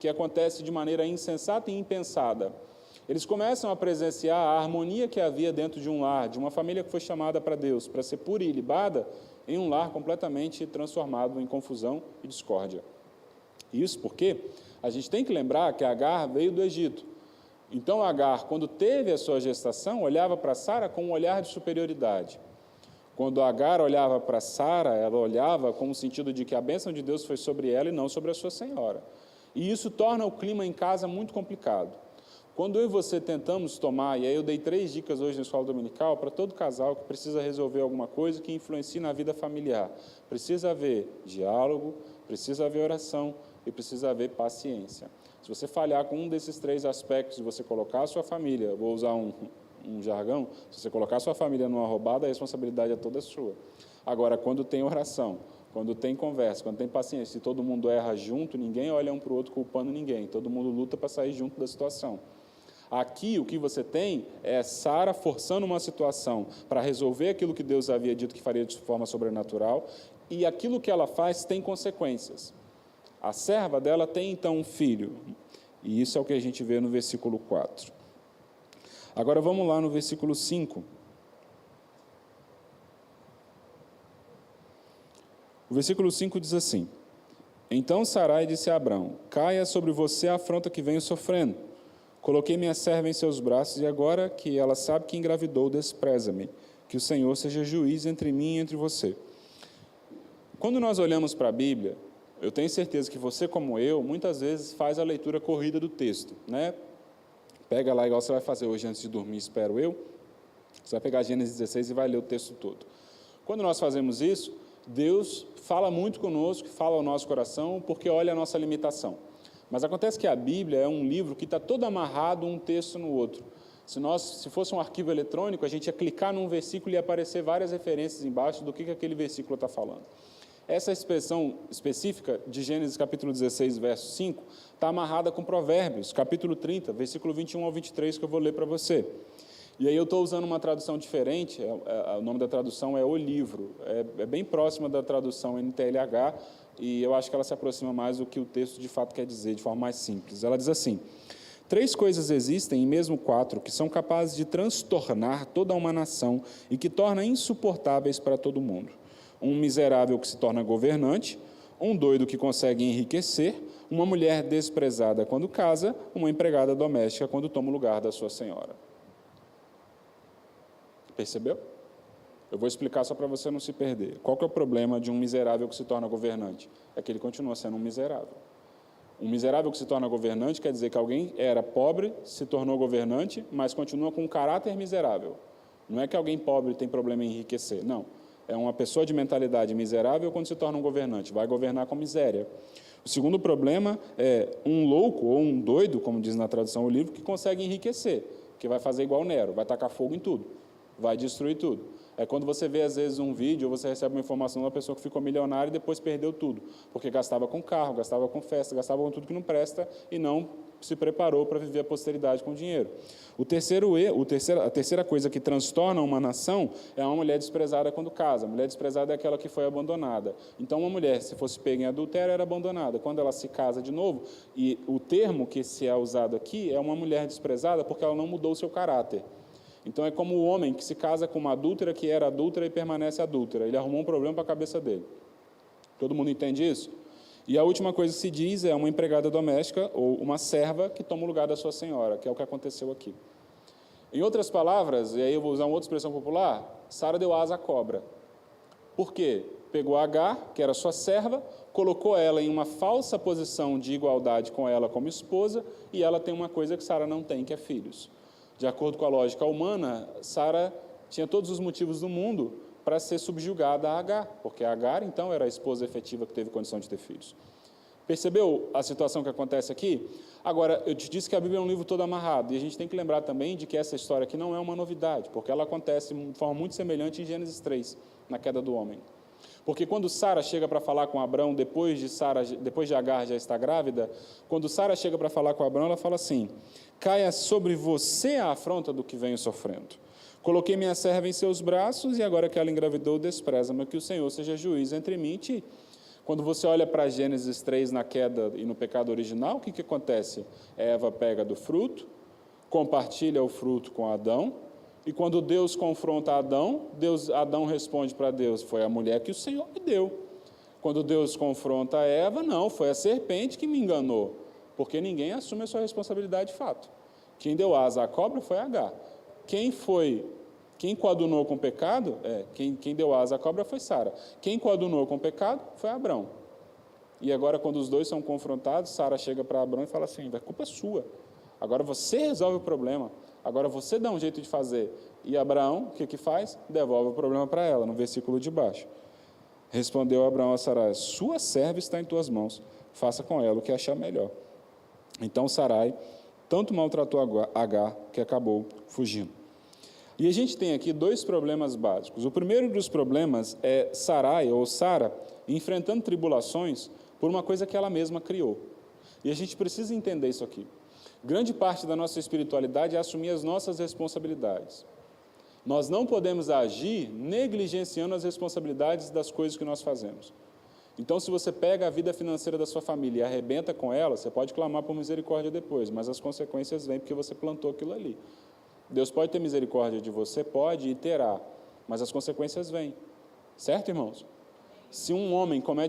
que acontece de maneira insensata e impensada. Eles começam a presenciar a harmonia que havia dentro de um lar, de uma família que foi chamada para Deus, para ser pura e ilibada, em um lar completamente transformado em confusão e discórdia. Isso porque a gente tem que lembrar que Agar veio do Egito. Então Agar, quando teve a sua gestação, olhava para Sara com um olhar de superioridade. Quando Agar olhava para Sara, ela olhava com o sentido de que a bênção de Deus foi sobre ela e não sobre a sua senhora. E isso torna o clima em casa muito complicado. Quando eu e você tentamos tomar, e aí eu dei 3 dicas hoje na escola dominical, para todo casal que precisa resolver alguma coisa que influencie na vida familiar. Precisa haver diálogo, precisa haver oração e precisa haver paciência. Se você falhar com um desses 3 aspectos e você colocar a sua família, vou usar um jargão, se você colocar a sua família numa roubada, a responsabilidade é toda sua. Agora, quando tem oração, quando tem conversa, quando tem paciência, se todo mundo erra junto, ninguém olha um para o outro culpando ninguém, todo mundo luta para sair junto da situação. Aqui, o que você tem é Sara forçando uma situação para resolver aquilo que Deus havia dito que faria de forma sobrenatural, e aquilo que ela faz tem consequências. A serva dela tem, então, um filho, e isso é o que a gente vê no versículo 4. Agora, vamos lá no versículo 5. O versículo 5 diz assim: Então Sarai disse a Abrão: Caia sobre você a afronta que venho sofrendo. Coloquei minha serva em seus braços, e agora que ela sabe que engravidou, despreza-me. Que o Senhor seja juiz entre mim e entre você. Quando nós olhamos para a Bíblia, eu tenho certeza que você, como eu, muitas vezes faz a leitura corrida do texto, né? Pega lá, igual você vai fazer hoje antes de dormir, espero eu. Você vai pegar Gênesis 16 e vai ler o texto todo. Quando nós fazemos isso, Deus fala muito conosco, fala ao nosso coração, porque olha a nossa limitação. Mas acontece que a Bíblia é um livro que está todo amarrado um texto no outro. Se fosse um arquivo eletrônico, a gente ia clicar num versículo e ia aparecer várias referências embaixo do que aquele versículo está falando. Essa expressão específica de Gênesis capítulo 16, verso 5, está amarrada com Provérbios, capítulo 30, versículo 21 ao 23, que eu vou ler para você. E aí eu estou usando uma tradução diferente, o nome da tradução é O Livro, é bem próxima da tradução NTLH, e eu acho que ela se aproxima mais do que o texto de fato quer dizer, de forma mais simples. Ela diz assim: 3 coisas existem, e mesmo 4, que são capazes de transtornar toda uma nação e que tornam insuportáveis para todo mundo. Um miserável que se torna governante, um doido que consegue enriquecer, uma mulher desprezada quando casa, uma empregada doméstica quando toma o lugar da sua senhora. Percebeu? Eu vou explicar só para você não se perder. Qual que é o problema de um miserável que se torna governante? É que ele continua sendo um miserável. Um miserável que se torna governante quer dizer que alguém era pobre, se tornou governante, mas continua com um caráter miserável. Não é que alguém pobre tem problema em enriquecer, não. É uma pessoa de mentalidade miserável quando se torna um governante, vai governar com miséria. O segundo problema é um louco ou um doido, como diz na tradução do livro, que consegue enriquecer, que vai fazer igual Nero, vai tacar fogo em tudo, vai destruir tudo. É quando você vê, às vezes, um vídeo ou você recebe uma informação de uma pessoa que ficou milionária e depois perdeu tudo, porque gastava com carro, gastava com festa, gastava com tudo que não presta e não se preparou para viver a posteridade com dinheiro. A terceira coisa que transtorna uma nação é uma mulher desprezada quando casa. A mulher desprezada é aquela que foi abandonada. Então, uma mulher, se fosse pega em adultério, era abandonada. Quando ela se casa de novo, e o termo que se é usado aqui é uma mulher desprezada porque ela não mudou o seu caráter. Então, é como o homem que se casa com uma adúltera que era adúltera e permanece adúltera. Ele arrumou um problema para a cabeça dele. Todo mundo entende isso? E a última coisa que se diz é uma empregada doméstica ou uma serva que toma o lugar da sua senhora, que é o que aconteceu aqui. Em outras palavras, e aí eu vou usar uma outra expressão popular, Sara deu asa à cobra. Por quê? Pegou Agar, que era sua serva, colocou ela em uma falsa posição de igualdade com ela como esposa, e ela tem uma coisa que Sara não tem, que é filhos. De acordo com a lógica humana, Sara tinha todos os motivos do mundo para ser subjugada a Agar, porque Agar, então, era a esposa efetiva que teve condição de ter filhos. Percebeu a situação que acontece aqui? Agora, eu te disse que a Bíblia é um livro todo amarrado, e a gente tem que lembrar também de que essa história aqui não é uma novidade, porque ela acontece de forma muito semelhante em Gênesis 3, na queda do homem. Porque quando Sara chega para falar com Abrão, depois de Agar já estar grávida, quando Sara chega para falar com Abrão, ela fala assim: caia sobre você a afronta do que venho sofrendo. Coloquei minha serva em seus braços, e agora que ela engravidou, despreza-me, que o Senhor seja juiz entre mim e ti. Quando você olha para Gênesis 3, na queda e no pecado original, o que acontece? Eva pega do fruto, compartilha o fruto com Adão, e quando Deus confronta Adão responde para Deus, foi a mulher que o Senhor me deu. Quando Deus confronta Eva, não, foi a serpente que me enganou, porque ninguém assume a sua responsabilidade de fato. Quem deu asa à cobra foi Agar. Quem coadunou com o pecado, quem deu asa à cobra foi Sara. Quem coadunou com o pecado foi Abrão. E agora, quando os dois são confrontados, Sara chega para Abrão e fala assim, a culpa é sua. Agora você resolve o problema. Agora você dá um jeito de fazer. E Abraão, o que faz? Devolve o problema para ela, no versículo de baixo. Respondeu Abraão a Sarai, sua serva está em tuas mãos, faça com ela o que achar melhor. Então Sarai tanto maltratou Agar, que acabou fugindo. E a gente tem aqui dois problemas básicos. O primeiro dos problemas é Sarai, ou Sara, enfrentando tribulações por uma coisa que ela mesma criou. E a gente precisa entender isso aqui. Grande parte da nossa espiritualidade é assumir as nossas responsabilidades. Nós não podemos agir negligenciando as responsabilidades das coisas que nós fazemos. Então, se você pega a vida financeira da sua família e arrebenta com ela, você pode clamar por misericórdia depois, mas as consequências vêm porque você plantou aquilo ali. Deus pode ter misericórdia de você? Pode e terá, mas as consequências vêm. Certo, irmãos? Se um homem comete